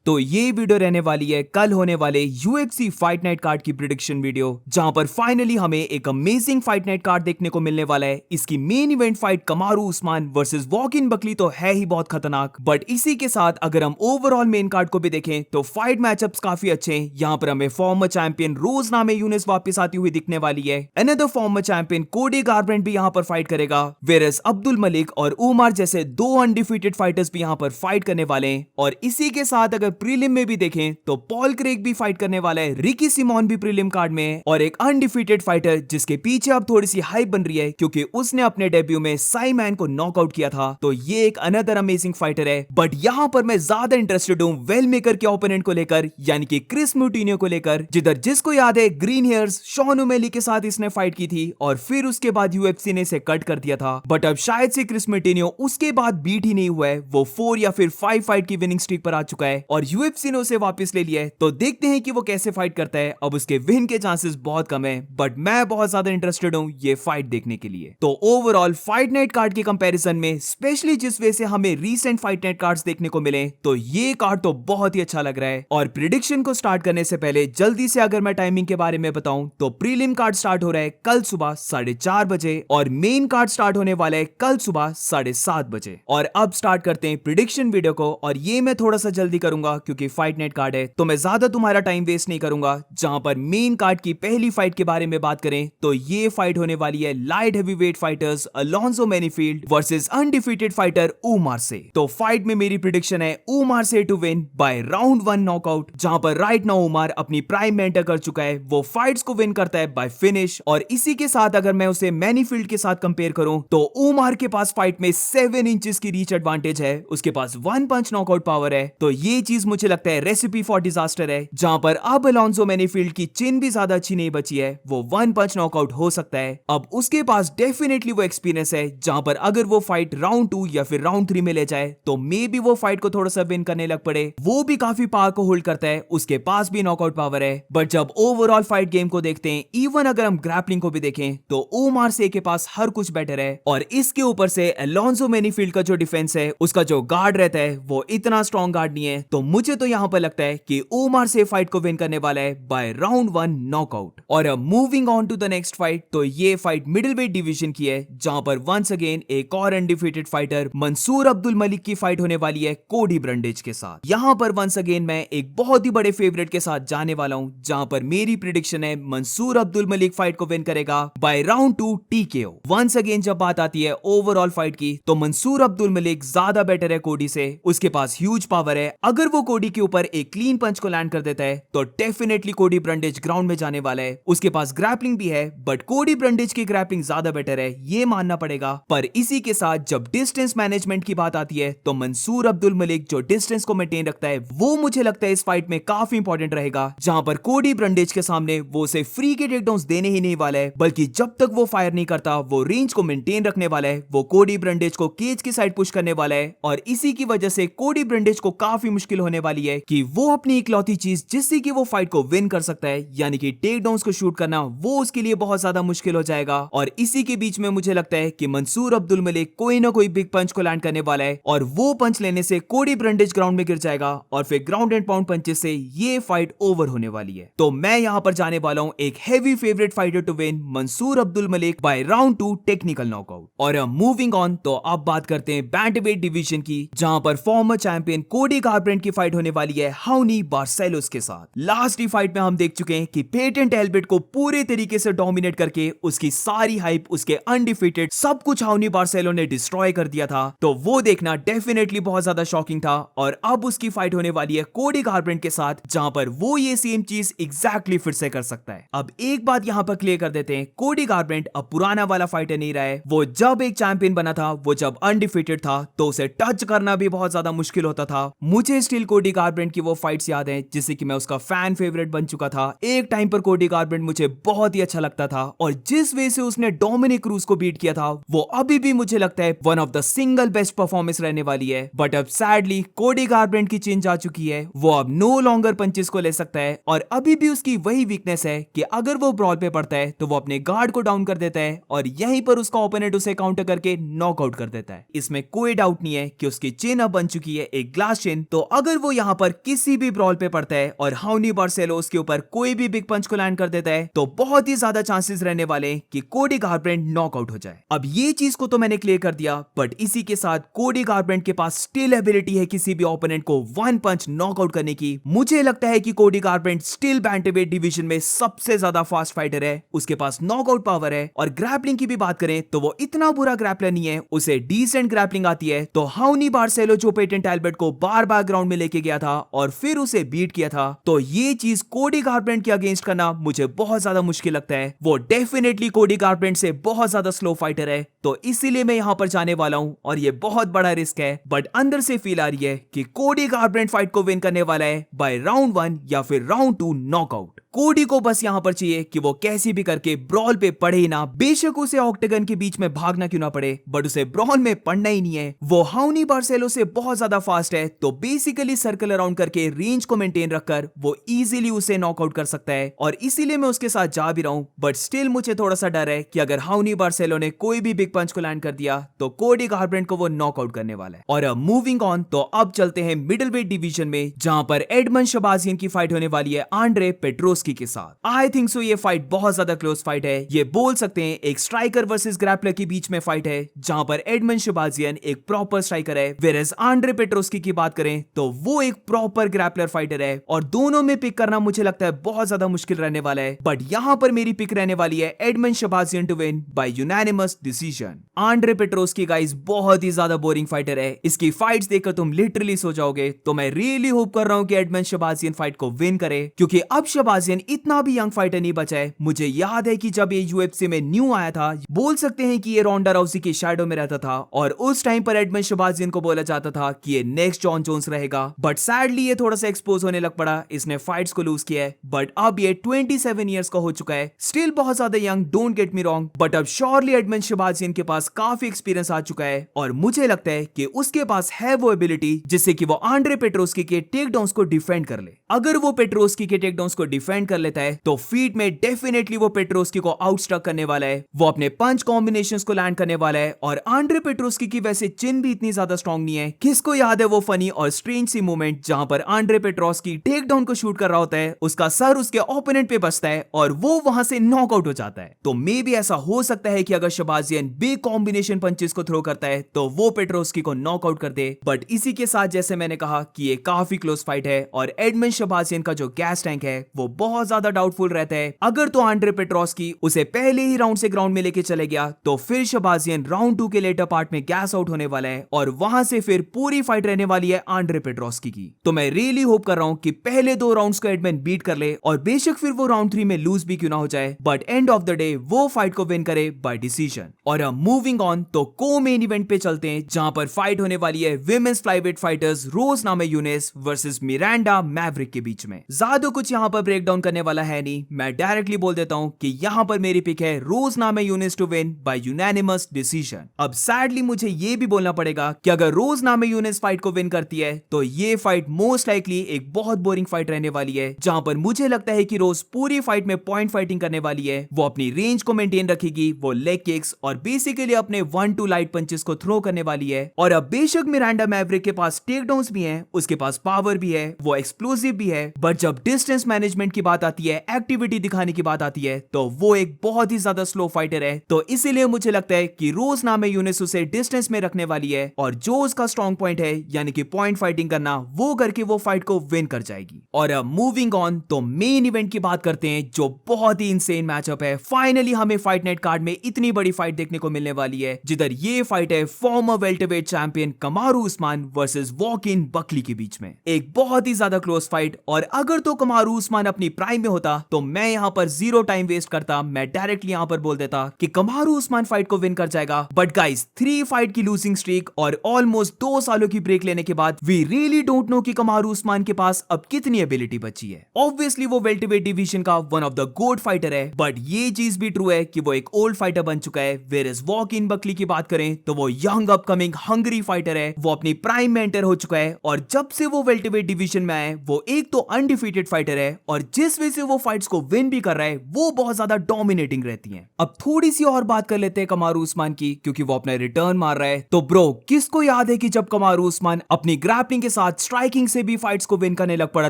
तो ये वीडियो रहने वाली है कल होने वाले UFC फाइट नाइट कार्ड की प्रिडिक्शन वीडियो, जहां पर फाइनली हमें एक अमेजिंग फाइट नाइट कार्ड देखने को मिलने वाला है। इसकी main event fight कमारू Usman versus Joaquin Buckley तो है ही बहुत खतरनाक, बट इसी के साथ अगर हम ओवरऑल मेन कार्ड को भी देखें तो फाइट मैचअप्स काफी अच्छे हैं। यहाँ पर हमें फॉर्मर चैंपियन रोज नामे यूनिस वापस आती हुई दिखने वाली है। अनदर फॉर्मर चैंपियन कोडी गारब्रेंट भी यहाँ पर फाइट करेगा, वेरस अब्दुल मलिक और उमर जैसे दो अनडिफीटेड फाइटर्स भी यहाँ पर फाइट करने वाले हैं। और इसी के साथ अगर प्रीलिम में भी देखें तो पॉल क्रेग भी फाइट करने वाला है, रिकी सिमोन भी प्रीलिम कार्ड में है और एक अनडिफीटेड फाइटर जिसके पीछे अब थोड़ी सी हाइप बन रही है क्योंकि उसने अपने डेब्यू में साई मैन को नॉकआउट किया था। तो ये एक अनदर अमेजिंग फाइटर है, बट यहाँ पर मैं ज्यादा इंटरेस्टेड हूँ वेल मेकर के ओपोनेंट को लेकर, यानी कि क्रिस म्यूटिनियो को लेकर, जिसको याद है ग्रीन हेयर्स शॉन ओमेली के साथ इसने फाइट की थी और फिर उसके बाद यूएफसी ने इसे कट कर दिया था। बट अब शायद से क्रिस म्यूटिनियो उसके बाद बीट ही नहीं हुआ है, वो 4 या फिर 5 फाइट की विनिंग स्ट्रीक पर आ चुका है और यूएफसी ने उसे वापस ले लिया है। तो देखते हैं कि वो कैसे फाइट करता है। अब उसके विन के चांसेस बहुत कम है, बट मैं बहुत ज्यादा इंटरेस्टेड हूं ये फाइट देखने के लिए। तो ओवरऑल फाइट नाइट कार्ड के कंपैरिजन में, स्पेशली जिस वे से हमें रीसेंट फाइट नाइट कार्ड्स देखने को मिले, तो ये कार्ड तो बहुत ही अच्छा लग रहा है। और प्रिडिक्शन को स्टार्ट करने से पहले जल्दी से अगर मैं टाइमिंग के बारे में बताऊं तो प्रीलिम कार्ड स्टार्ट हो रहा है कल सुबह 4:30 बजे और मेन कार्ड स्टार्ट होने वाला है कल सुबह 7:30 बजे। और अब स्टार्ट करते हैं प्रिडिक्शन वीडियो को, और ये मैं थोड़ा सा जल्दी करूंगा क्योंकि फाइट नाइट कार्ड है तो मैं ज्यादा तुम्हारा टाइम वेस्ट नहीं करूंगा। जहां पर मेन कार्ड की पहली फाइट के बारे में बात करें तो ये फाइट होने वाली है light heavyweight fighters Alonzo Menifield versus undefeated fighter Umar से। तो फाइट में मेरी प्रिडिक्शन है उमर से to win by round 1 knockout, जहां पर राइट नाउ उमर अपनी प्राइम में एंटर कर चुका है, वो फाइट्स को विन करता है बाय फिनिश। और इसी के साथ अगर मैं उसे मैनीफील्ड के साथ कंपेयर करूं तो उमर के पास फाइट में 7 इंचेस की रीच एडवांटेज है, उसके पास 1 पंच नॉकआउट पावर है। तो ये चीज मुझे लगता है रेसिपी फॉर डिजास्टर है, जहां पर अब अलोंसो मैनीफील्ड की चिन भी ज्यादा अच्छी नहीं बची है, वो 1 पंच नॉकआउट हो सकता है। अब उसके पास डेफिनेटली वो एक्सपीरियंस है, जहां पर अगर वो फाइट राउंड 2 या फिर राउंड 3 में ले जाए तो मे बी वो फाइट को थोड़ा सा विन करने लग पड़े। वो भी काफी पावर को होल्ड करता है, उसके पास भी नॉकआउट पावर है। बट जब ओवरऑल फाइट गेम को देखते हैं, इवन अगर हम ग्रैपलिंग को भी देखें तो उमर से के पास हर कुछ बेटर है। और इसके ऊपर से अलोंसो मैनीफील्ड का जो डिफेंस है, उसका जो गार्ड रहता है वो इतना स्ट्रॉन्ग गार्ड नहीं है। तो मुझे तो यहां पर लगता है कि उमर से फाइट को विन करने वाला है बाय राउंड 1 नॉकआउट। और अब moving on to the next fight, तो ये फाइट मिडिल वेट डिवीजन की है, जहां पर वंस अगेन एक और undefeated fighter Mansoor Abdul Malik की फाइट होने वाली है कोडी ब्रंडेज के साथ। यहां पर वंस अगेन मैं एक बहुत ही बड़े फेवरेट के साथ जाने वाला हूं, जहां पर मेरी प्रिडिक्शन है मंसूर अब्दुल मलिक फाइट को विन करेगा by round 2 TKO। Once again जब बात आती है ओवरऑल फाइट की तो मंसूर अब्दुल मलिक ज्यादा बेटर है कोडी से, उसके पास ह्यूज पावर है। अगर वो कोडी के ऊपर एक क्लीन पंच को लैंड कर देता है तो डेफिनेटली कोडी ब्रंडेज ग्राउंड में जाने वाला है। उसके पास ग्रैपलिंग भी है, बट कोडी ब्रंडेज की ग्रैपलिंग ज्यादा बेटर है, ये मानना पड़ेगा। पर इसी के साथ जब डिस्टेंस मैनेजमेंट की बात आती है तो मंसूर अब्दुल मलिक जो डिस्टेंस को मेंटेन रखता है, वो मुझे लगता है इस फाइट में काफी इंपॉर्टेंट रहेगा, जहां पर कोडी ब्रंडेज के सामने वो उसे फ्री के टेकडाउन्स देने ही नहीं वाला है, बल्कि जब तक वो फायर नहीं करता वो रेंज को मेंटेन रखने वाला है। वो कोडी ब्रंडेज को केज की साइड पुश करने वाला है और इसी की वजह से कोडी ब्रंडेज को काफी मुश्किल होने वाली है कि वो अपनी इकलौती चीज जिससे कि वो फाइट को विन कर सकता है, यानी कि टेक डाउन्स को शूट करना, वो उसके लिए बहुत ज्यादा मुश्किल हो जाएगा। और इसी के बीच में मुझे लगता है कि मंसूर अब्दुल मलिक कोई ना कोई बिग पंच को लैंड करने वाला है और वो पंच लेने से कोडी ब्रंडेज ग्राउंड में गिर जाएगा और फिर ग्राउंड एंड पाउंड पंचेस से ये फाइट ओवर होने वाली है। तो मैं यहां पर जाने वाला हूं एक heavy favourite fighter to win, Mansur Abdul Malik by round 2 technical knockout. और मूविंग ऑन, तो अब बात करते हैं बैंटवेट डिवीजन की, जहां पर फॉर्मर चैंपियन कोडी गारब्रेंट की फाइट होने वाली है हाउनी बार्सेलोस के साथ। लास्ट ही फाइट में हम देख चुके हैं कि पेटेंट एल्बर्ट को पूरे तरीके से डोमिनेट करके उसकी सारी हाइप, उसके अनडिफीटेड सब कुछ हाउनी बार्सेलो ने डिस्ट्रॉय कर दिया था। तो वो देखना डेफिनेटली बहुत ज्यादा शॉकिंग था। और अब उसकी फाइट होने वाली है कोडी गारब्रेंट के साथ, जहां पर वो ये सेम चीज एग्जैक्टली फिर से कर सकता है। अब एक बात यहां पर क्लियर कर देते हैं, कोडी गारब्रेंट अब पुराना वाला फाइटर नहीं रहा है। वो जब एक चैंपियन बना था, वो जब अनडिफीटेड था, तो उसे टच करना भी बहुत ज्यादा मुश्किल होता था। मुझे स्टिल कोडी गारब्रेंट की वो फाइट्स याद हैं जिससे कि मैं उसका फैन फेवरेट बन चुका था। एक टाइम पर कोडी गारब्रेंट मुझे बहुत ही अच्छा लगता था और जिस वे से उसने डोमिनिक क्रूज को बीट किया था, वो अभी भी मुझे लगता है one of the single best performance रहने वाली है। बट अब सैडली कोडी गारब्रेंट की चेंज आ चुकी है, वो अब नो लॉन्गर पंचेस को ले सकता है और अभी भी उसकी वही वीकनेस है कि अगर वो ब्रॉल पे पड़ता है तो वो अपने गार्ड को डाउन कर देता है और यहीं पर उसका ओपोनेंट उसे काउंटर करके नॉकआउट कर देता है। इसमें कोई डाउट नहीं है कि उसकी चेन अब बन चुकी है एक ग्लास चेन। तो अगर अगर वो यहाँ पर किसी भी ब्रॉल पे पड़ता है और हाउनी बार्सेलो उसके ऊपर कोई भी बिग पंच को लैंड कर देता है तो बहुत ही ज्यादा चांसेस रहने वाले कि कोडी गारब्रैंड नॉकआउट हो जाए। अब ये चीज को तो मैंने क्लियर कर दिया, बट इसी के साथ कोडी गारब्रैंड के पास स्टिल एबिलिटी है किसी भी ओपोनेंट को वन पंच नॉकआउट करने की। मुझे लगता है कि कोडी गारब्रैंड स्टिल बैंटरवेट डिवीजन में सबसे ज्यादा फास्ट फाइटर है, उसके पास नॉकआउट पावर है। और ग्रैपलिंग की भी बात करें तो वो इतना बुरा ग्रैपलर नहीं है, उसे डिसेंट ग्रैपलिंग आती है। तो हाउनी बार्सेलो जो पेटेंट एल्बर्ट को बार बार ग्राउंड में लेके गया था और फिर उसे बीट किया था, तो ये चीज कोडी गारब्रैंड के अगेंस्ट करना मुझे बहुत ज्यादा मुश्किल लगता है। वो डेफिनेटली कोडी गारब्रैंड से बहुत ज्यादा स्लो फाइटर है, तो इसीलिए मैं यहां पर जाने वाला हूं और ये बहुत बड़ा रिस्क है। बट अंदर से फील आ रही है कि कोडी गारब्रैंड फाइट को विन करने वाला है बाय राउंड 1 या फिर राउंड 2 नॉकआउट। कोडी को बस यहां पर चाहिए कि वो कैसे भी करके ब्रॉल पे पड़े ही ना, बेशक उसे ऑक्टेगन के बीच में भागना क्यों ना पड़े, बट उसे ब्रॉल में पड़ना ही नहीं है। वो हाउनी बार्सेलो से बहुत ज्यादा फास्ट है, तो बेसिकली सर्कल अराउंड करके रेंज को मेंटेन रखकर वो इजीली उसे नॉकआउट कर सकता है। और इसीलिए मैं उसके साथ जा भी रहा हूं, बट स्टिल मुझे थोड़ा सा डर है कि अगर हाउनी बार्सेलो ने कोई भी बिग पंच को लैंड कर दिया तो कोडी गारब्रैंड को वो नॉकआउट करने वाला है। और अब मूविंग ऑन, तो अब चलते हैं मिडिल वेट डिवीजन में, जहां पर एडमंड शबाजियन की फाइट होने वाली है आंड्रे पेट्रोस्की के साथ। आई थिंक सो ये फाइट बहुत ज्यादा क्लोज फाइट है। ये बोल सकते हैं एक स्ट्राइकर वर्सेस ग्रैपलर के बीच में फाइट है, जहां पर एडमंड शबाजियन एक प्रॉपर स्ट्राइकर है, वेयरएज आंड्रे पेट्रोस्की की बात करें तो वो एक प्रॉपर ग्रैपलर फाइटर है। और दोनों में पिक करना मुझे लगता है बहुत ज्यादा मुश्किल रहने वाला है, बट यहां पर मेरी पिक रहने वाली है Edmund Shahbazyan to win by unanimous decision. Andre Petroski guys बहुत ही ज्यादा बोरिंग फाइटर है, इसकी फाइट्स देखकर तुम लिटरली सो जाओगे। तो मैं रियली होप कर रहा हूं कि एडमंड शबाजियन फाइट को विन करे, क्योंकि अब शबाजियन इतना भी यंग फाइटर नहीं बचा है। मुझे याद है कि जब ये यूएफसी में न्यू आया था, बोल सकते हैं कि ये रोंडा राउसी की शैडो में रहता था, और उस टाइम पर एडमंड शबाजियन को बोला जाता था कि ये नेक्स्ट जॉन जोन्स रहेगा। बट सैडली ये थोड़ा सा एक्सपोज होने लग पड़ा, इसने फाइट्स को लूज किया है। बट अब ये 27 इयर्स का हो चुका है, स्टिल बहुत ज्यादा young, don't get me wrong, but अब श्योरली एडमंड शबाजियन के पास काफी एक्सपीरियंस आ चुका है। और मुझे लगता है कि उसके पास है वो एबिलिटी जिससे कि वो आंड्रे पेट्रोस्की के टेक डाउन्स को डिफेंड कर ले। अगर वो पेट्रोस्की के टेक डाउन्स को डिफेंड कर लेता है तो फीट में डेफिनेटली वो पेट्रोस्की को आउटस्ट्रक करने वाला है, वो अपने पंच कॉम्बिनेशंस को लैंड करने वाला है। और आंड्रे पेट्रोस्की की वैसे चिन भी इतनी ज्यादा स्ट्रांग नहीं है। किसको याद है वो फनी और स्ट्रेंज सी मोमेंट जहां पर आंड्रे पेट्रोस्की टेक डाउन को शूट कर रहा होता है, उसका सर उसके ओपोनेंट पे बचता है और वो वहां से नॉकआउट हो जाता है। तो मे भी ऐसा हो सकता है कि अगर शबाजियन बिग कॉम्बिनेशन पंचेस को थ्रो करता है तो वो पेट्रोस्की को नॉकआउट कर दे। बट इसी के साथ जैसे मैंने कहा कि ये काफी क्लोज फाइट है और एडमंड शबाजियन का जो गैस टैंक है वो बहुत ज्यादा डाउटफुल रहता है। अगर तो आंड्रे पेट्रोस्की उसे पहले ही राउंड से ग्राउंड में लेके चले गया तो फिर शबाजियन राउंड 2 के लेटर पार्ट में गैस आउट होने वाला है और वहां से फिर पूरी फाइट रहने वाली है आंड्रे पेट्रोस्की की। तो मैं रियली होप कर रहा हूं कि पहले 2 राउंड्स को एडमंड बीट कर ले और बेशक फिर वो राउंड 3 में लूज भी क्यों ना हो जाए, but end of the day वो फाइट को विन करे बाय डिसीजन। और अब मूविंग ऑन, तो को मेन इवेंट पे चलते हैं, जहां पर फाइट होने वाली है विमेंस फ्लाईवेट फाइटर्स रोज नामायूनेस वर्सेस मिरांडा मैवरिक के बीच में। ज्यादा कुछ यहां पर ब्रेक डाउन करने वाला है नहीं, मैं डायरेक्टली बोल देता हूं कि यहां पर मेरी पिक है Rose Namajunas to win by unanimous decision. अब सैडली मुझे ये भी बोलना पड़ेगा कि अगर रोज नामायूनेस फाइट को विन करती है तो ये फाइट मोस्ट लाइकली एक बहुत बोरिंग फाइट रहने वाली है, जहां पर मुझे लगता है कि रोज पूरी फाइट में पॉइंट फाइटिंग करने वाली है। वो अपनी रेंज को मेंटेन रखेगी, वो लेग किक्स और बेसिकली अपने 1-2 लाइट पंचेस को थ्रो करने वाली है। और अब बेशक मिरांडा मैवरिक के पास टेक डाउन्स भी हैं, उसके पास पावर भी है, वो एक्सप्लोसिव भी है, बट जब डिस्टेंस मैनेजमेंट की बात आती है, एक्टिविटी दिखाने की बात आती है, तो वो एक बहुत ही ज्यादा स्लो फाइटर है। तो इसीलिए मुझे लगता है कि रोज नामायूनेस उसे डिस्टेंस में रखने वाली है और जो उसका स्ट्रॉन्ग पॉइंट है यानी कि पॉइंट फाइटिंग करना, वो करके वो फाइट को विन कर जाएगी। और अब मूविंग ऑन, तो मेन इवेंट की बात करते हैं, जो बहुत ही इंसेन मैचअप है। फाइनली हमें फाइट नाइट कार्ड में इतनी बड़ी फाइट देखने को मिलने वाली है, जिधर ये फाइट है farmer welterweight champion कमारू Usman versus Joaquin Buckley के बीच में। एक बहुत ही ज्यादा क्लोज फाइट, और अगर तो कमारू उस्मान अपनी प्राइम में होता तो मैं यहां पर 0 टाइम वेस्ट करता, मैं डायरेक्टली यहां पर बोल देता कि कमारू उस्मान फाइट को विन कर जाएगा। बट गाइस, 3 फाइट की लूजिंग स्ट्रीक और ऑलमोस्ट 2 सालों की ब्रेक लेने के बाद वी रियली डोंट नो कि कमारू उस्मान के पास अब कितनी एबिलिटी बची है। ऑब्वियसली वो वेल्टरवेट डिवीजन का one of the GOAT fighter है, बट ये चीज भी ट्रू है कि वो एक ओल्ड फाइटर बन चुका है। वेयरएज वॉकिन बकली की बात करें तो वो यंग अपकमिंग हंगरी फाइटर है, वो अपनी प्राइम में एंटर हो चुका है और जब से वो वेल्टरवेट डिवीजन में आए वो एक तो अनडिफीटेड फाइटर है और जिस वजह से वो फाइट्स को विन भी कर रहा है वो बहुत ज्यादा डोमिनेटिंग रहती हैं। अब थोड़ी सी और बात कर लेते हैं कमारू उस्मान की, क्योंकि वो अपना रिटर्न मार रहा है। तो ब्रो, किसको याद है कि जब कमारू उस्मान अपनी ग्रैपलिंग के साथ स्ट्राइकिंग से भी फाइट्स को विन करने लग पड़ा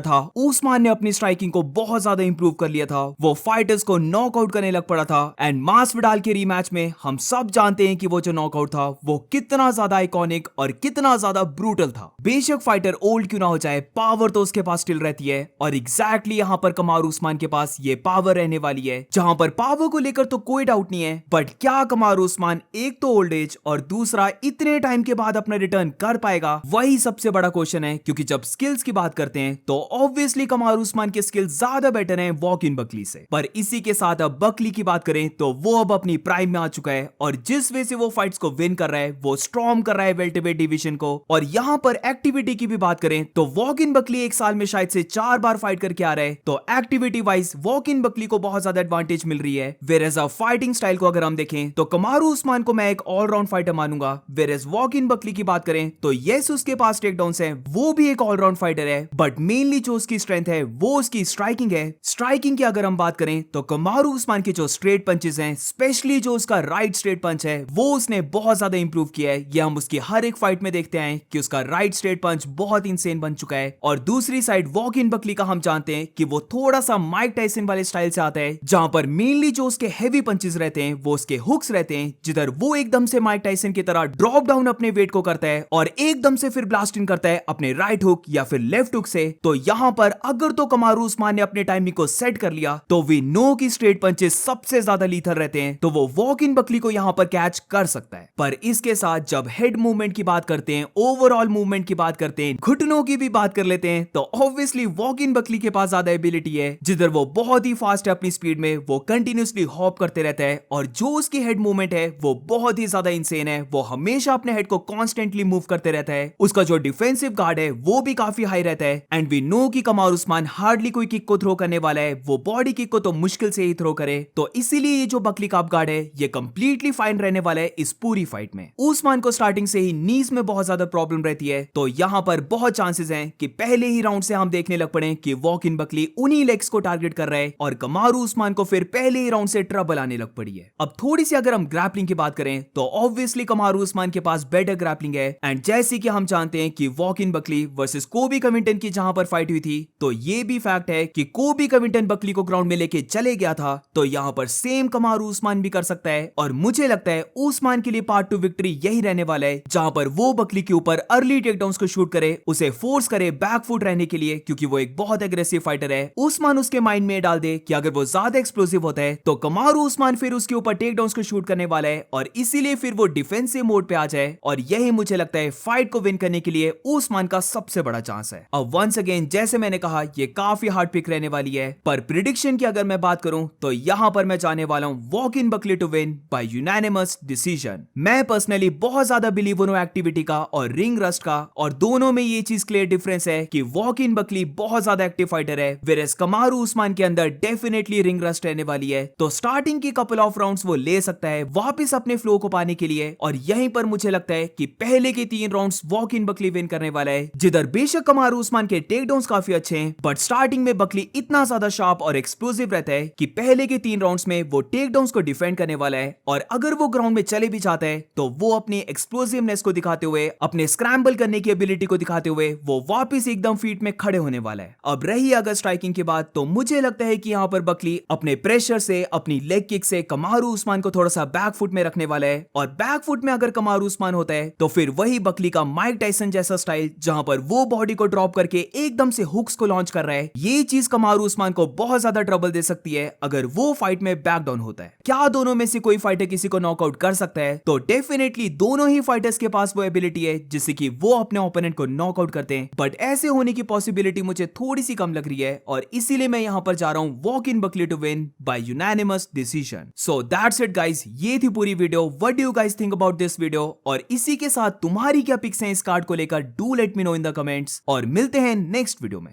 था, उस्मान ने अपनी स्ट्राइकिंग को बहुत ज्यादा इंप्रूव कर लिया था, वो फाइटर्स को नॉकआउट करने लग पड़ा था। एंड मासविडाल के रीमैच में हम सब जानते हैं कि वो जो नॉकआउट था वो कितना ज्यादा आइकॉनिक और कितना ज्यादा ब्रूटल था। बेशक फाइटर ओल्ड क्यों ना हो जाए, पावर तो उसके पास स्टिल रहती है और एग्जैक्टली यहाँ पर कमारू उस्मान के पास ये पावर रहने वाली है, जहां पर पावर को लेकर तो कोई डाउट नहीं है। बट क्या कमारू उस्मान एक तो ओल्ड एज और दूसरा इतने टाइम के बाद अपना रिटर्न कर पाएगा, वही सबसे बड़ा क्वेश्चन है। क्योंकि जब स्किल्स की बात करते हैं तो ऑब्वियसली कमारू उस्मान के स्किल्स ज्यादा बेटर हैं वॉक इन बकली से। पर इसी के साथ अब बकली की बात करें तो वो अब अपनी प्राइम में आ चुका है और जिस वे से वो फाइट्स को विन कर रहा है, वो स्ट्रॉन्ग कर रहा है वेल्टरवेट डिवीजन को। और यहाँ पर एक्टिविटी की भी बात करें तो वॉक इन बकली एक साल में शायद से 4 बार फाइट करके आ रहा है, तो activity wise walk in Buckley को बहुत ज्यादा एडवांटेज मिल रही है। वेरेज फाइटिंग स्टाइल को अगर हम देखें तो कमारू उस्मान को मैं एक ऑलराउंड फाइटर मानूंगा। वेरेज वॉक इन बकली की बात करें तो यस उसके पास टेकडाउन्स है, वो भी एक ऑलराउंड फाइटर है, बट मेनली जो उसकी स्ट्रेंथ है वो उसकी स्ट्राइकिंग है। स्ट्राइकिंग की अगर हम बात करें तो कमारू उस्मान के जो स्ट्रेट पंचेस हैं, स्पेशली जो उसका राइट स्ट्रेट पंच है, वो उसने बहुत ज्यादा इंप्रूव किया है। ये हम उसकी हर एक फाइट में देखते हैं कि उसका राइट स्ट्रेट पंच बहुत इंसेन बन चुका है। और दूसरी साइड वॉक इन बकली का हम जानते हैं कि वो थोड़ा सा माइक टाइसन वाले स्टाइल से आता है, जहां पर मेनली जो उसके हैवी पंचेस रहते हैं वो उसके हुक्स रहते हैं, जिधर वो एकदम से माइक टाइसन की तरह ड्रॉप डाउन अपने वेट को करता है और एकदम से फिर ब्लास्ट इन करता है अपने राइट हुक या फिर लेफ्ट हुक से। तो यहां पर अगर तो कमारू उस्मान ने अपने टाइमिंग को सेट कर लिया तो वी नो की स्ट्रेट पंचेस सबसे ज्यादा लीथल रहते हैं, तो वो वॉक इन बकली को यहां पर कैच कर सकता है। पर इसके साथ जब हेड मूवमेंट की बात करते हैं, ओवरऑल मूवमेंट की बात करते हैं, घुटनों की भी बात कर लेते हैं, तो ऑब्वियसली वॉक इन बकली के पास ज्यादा एबिलिटी है, जिधर वो बहुत ही फास्ट है अपनी स्पीड में, वो कंटिन्यूसली हॉप करते रहता है और जो उसकी हेड मूवमेंट है वो बहुत ही ज्यादा इंसेन है। वो हमेशा अपने हेड को कॉन्स्टेंटली मूव करते रहता है। उसका जो डिफेंसिव गार्ड है वो भी काफी हाई रहता है। एंड वी नो कि कमारू उस्मान हार्डली कोई किक को थ्रो करने वाला है, वो बॉडी किक को तो मुश्किल से ही थ्रो करे। तो इसीलिए ये जो बकली का गार्ड है ये कंप्लीटली फाइन रहने वाला है इस पूरी फाइट में। उस्मान को स्टार्टिंग से ही नीज में बहुत ज्यादा प्रॉब्लम रहती है, तो यहाँ पर बहुत चांसेस हैं कि पहले ही राउंड से हम देखने लग पड़े कि वॉक इन बकली उन्हीं लेग्स को टारगेट कर रहा है और कमारू उस्मान को फिर पहले ही राउंड से ट्रबल आने लग पड़ी है। अब थोड़ी सी अगर हम ग्रैपलिंग की बात करें तो ऑब्वियसली कमारू उस्मान के पास बेटर ग्रैपलिंग है। एंड जैसे कि हम जानते हैं कि वॉक इन बकली वर्सेस कोबी कविंटन की जहां पर फाइट हुई थी, तो ये भी फैक्ट है कि कोबी कविंटन बकली को ग्राउंड में लेके चले गया था, तो यहाँ पर सेम कमारू उस्मान भी कर सकता है। और मुझे लगता है उस्मान के लिए पार्ट 2 विक्ट्री यही रहने वाला है, जहां पर वो बकली के ऊपर अर्ली टेकडाउन्स को शूट करे, उसे फोर्स करे बैक फुट रहने के लिए, क्योंकि वो एक बहुत एग्रेसिव फाइटर है। उस्मान उसके माइंड में डाल दे कि अगर वो ज्यादा एक्सप्लोसिव होता है तो कमारू उस्मान फिर उसके ऊपर टेकडाउन्स को शूट करने वाला है और इसीलिए फिर वो डिफेंसिव मोड पे आ जाए। और यही मुझे लगता है फाइट को विन करने के लिए उस्मान का सबसे बड़ा चांस है। अब वंस अगेन जैसे मैंने कहा ये काफी हार्ड पिक रहने वाली है, पर प्रिडिक्शन की अगर मैं बात करूं तो यहां पर मैं जाने वाला हूं Joaquin Buckley to win by unanimous decision. मैं पर्सनली बहुत ज्यादा बिलीव हूं एक्टिविटी का और रिंग रस्ट का, और दोनों में ये चीज क्लियर डिफरेंस है कि वॉक इन बकली बहुत ज्यादा एक्टिव फाइटर है, वेरेस कमारू उस्मान के अंदर डेफिनेटली रिंग रस्ट रहने वाली है। तो स्टार्टिंग की कपल ऑफ राउंड्स वो ले सकता है वापस अपने फ्लो को पाने के लिए, और यहीं पर मुझे लगता है कि पहले के 3 rounds walk in Buckley win करने वाला है, जिधर बेशक कमारू उस्मान के टेकडाउन्स काफी अच्छे हैं, बट स्टार्टिंग में बकली इतना ज्यादा शार्प और एक्सप्लोसिव रहता है कि पहले के 3 राउंड्स में वो टेकडाउन्स को डिफेंड करने वाला है। और अगर वो ग्राउंड में चले भी जाता है तो वो अपनी एक्सप्लोसिवनेस को दिखाते हुए, अपने स्क्रैम्बल करने की एबिलिटी को दिखाते हुए वो वापस एकदम फीट में खड़े होने वाला है। अब रही अगर स्ट्राइकिंग की बात, तो मुझे लगता है कि यहाँ पर बकली अपने प्रेशर से, अपनी लेग किक से कमारू उस्मान को थोड़ा सा बैक फुट में रखने वाला है, और बैक फुट में अगर कमारू उस्मान होता है तो फिर वही बकली का माइक टाइसन जैसा स्टाइल, जहां पर वो बॉडी को ड्रॉप करके एकदम से हुक्स को लॉन्च कर रहा है। ये चीज कमारू उस्मान को बहुत ज्यादा ट्रबल दे सकती है अगर वो फाइट में बैक डाउन होता है। क्या दोनों में से कोई फाइटर किसी को नॉकआउट कर सकता है? तो डेफिनेटली दोनों ही फाइटर्स के पास वो एबिलिटी है जिससे कि वो अपने ओपोनेंट को नॉकआउट करते हैं, बट ऐसे होने की पॉसिबिलिटी मुझे थोड़ी सी कम लग रही है, और इसीलिए मैं यहां पर जा रहा हूं Joaquin Buckley to win by unanimous decision. So that's it guys, ये थी पूरी video. What do you guys think about this video? और इसी के साथ तुम्हारी क्या पिक्स हैं इस कार्ड को लेकर? Do let me know in the comments, और मिलते हैं नेक्स्ट वीडियो में।